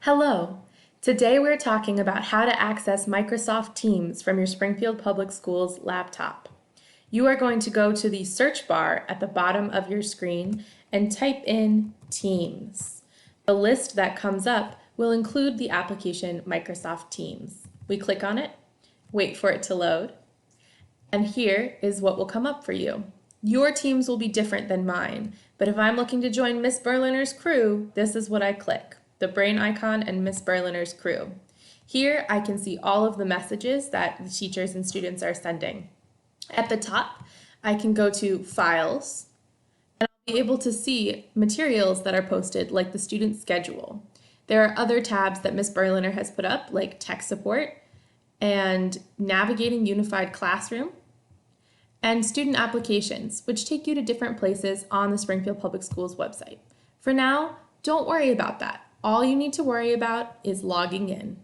Hello! Today we're talking about how to access Microsoft Teams from your Springfield Public Schools laptop. You are going to go to the search bar at the bottom of your screen and type in Teams. The list that comes up will include the application Microsoft Teams. We click on it, wait for it to load, and here is what will come up for you. Your Teams will be different than mine, but if I'm looking to join Miss Berliner's crew, this is what I click. The brain icon and Miss Berliner's crew. Here I can see all of the messages that the teachers and students are sending. At the top, I can go to Files, and I'll be able to see materials that are posted like the student schedule. There are other tabs that Miss Berliner has put up like tech support and navigating unified classroom and student applications, which take you to different places on the Springfield Public Schools website. For now, don't worry about that. All you need to worry about is logging in.